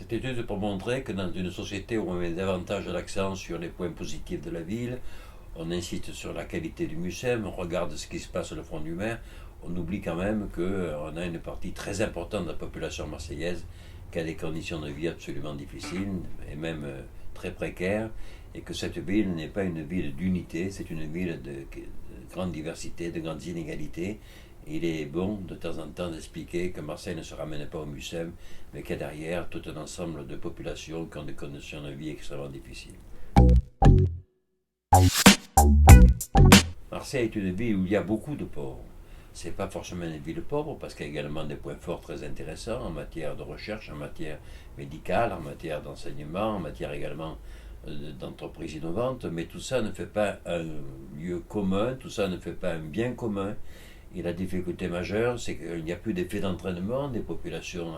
Cette étude pour montrer que dans une société où on met davantage l'accent sur les points positifs de la ville, on insiste sur la qualité du MUSEM, on regarde ce qui se passe sur le front du maire, on oublie quand même qu'on a une partie très importante de la population marseillaise qui a des conditions de vie absolument difficiles et même très précaires, et que cette ville n'est pas une ville d'unité, c'est une ville de grande diversité, de grandes inégalités. Il est bon de temps en temps d'expliquer que Marseille ne se ramène pas au MUSEM, mais qu'il y a derrière tout un ensemble de populations qui ont des conditions de vie extrêmement difficiles. Marseille est une ville où il y a beaucoup de pauvres. Ce n'est pas forcément une ville pauvre parce qu'il y a également des points forts très intéressants en matière de recherche, en matière médicale, en matière d'enseignement, en matière également d'entreprises innovantes, mais tout ça ne fait pas un lieu commun, tout ça ne fait pas un bien commun. Et la difficulté majeure, c'est qu'il n'y a plus d'effet d'entraînement, des populations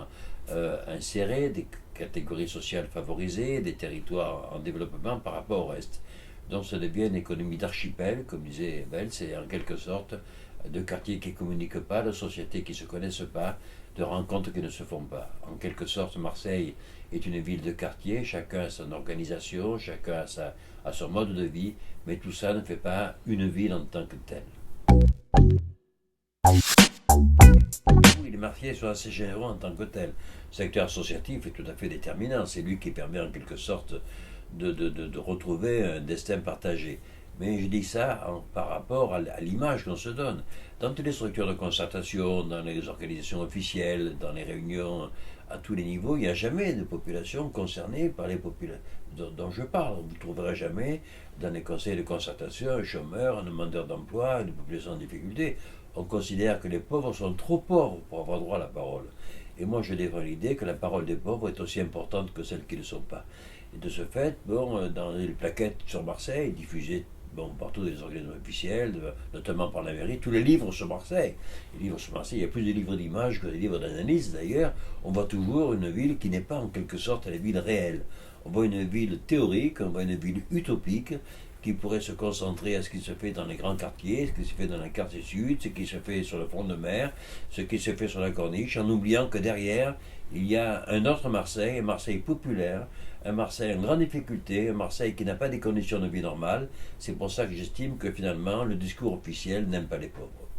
insérées, des catégories sociales favorisées, des territoires en développement par rapport au reste. Donc ça devient une économie d'archipel, comme disait Bell, c'est en quelque sorte de quartiers qui ne communiquent pas, de sociétés qui ne se connaissent pas, de rencontres qui ne se font pas. En quelque sorte, Marseille est une ville de quartier, chacun a son organisation, chacun a son mode de vie, mais tout ça ne fait pas une ville en tant que telle. Les Marseillais sont assez généreux en tant que tels. Le secteur associatif est tout à fait déterminant, c'est lui qui permet en quelque sorte de retrouver un destin partagé. Mais je dis ça par rapport à l'image qu'on se donne. Dans toutes les structures de concertation, dans les organisations officielles, dans les réunions à tous les niveaux, il n'y a jamais de population concernée par les populations dont je parle. Vous ne trouverez jamais dans les conseils de concertation un chômeur, un demandeur d'emploi, une population en difficulté. On considère que les pauvres sont trop pauvres pour avoir droit à la parole. Et moi, je défends l'idée que la parole des pauvres est aussi importante que celle qui ne le sont pas. Et de ce fait, dans les plaquettes sur Marseille, diffusées partout dans les organismes officiels, notamment par la mairie, tous les livres sur Marseille. Les livres sur Marseille, il y a plus de livres d'images que de livres d'analyse d'ailleurs. On voit toujours une ville qui n'est pas en quelque sorte la ville réelle. On voit une ville théorique, on voit une ville utopique qui pourrait se concentrer à ce qui se fait dans les grands quartiers, ce qui se fait dans les quartiers sud, ce qui se fait sur le front de mer, ce qui se fait sur la corniche, en oubliant que derrière, il y a un autre Marseille, un Marseille populaire, un Marseille en grande difficulté, un Marseille qui n'a pas des conditions de vie normales. C'est pour ça que j'estime que finalement, le discours officiel n'aime pas les pauvres.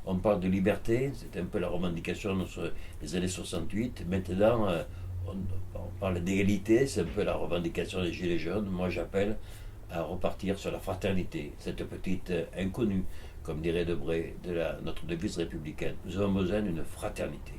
On parle de liberté, c'est un peu la revendication des années 68. Maintenant, on parle d'égalité, c'est un peu la revendication des Gilets jaunes. Moi, j'appelle à repartir sur la fraternité, cette petite inconnue, comme dirait Debré, de notre devise républicaine. Nous avons besoin d'une fraternité.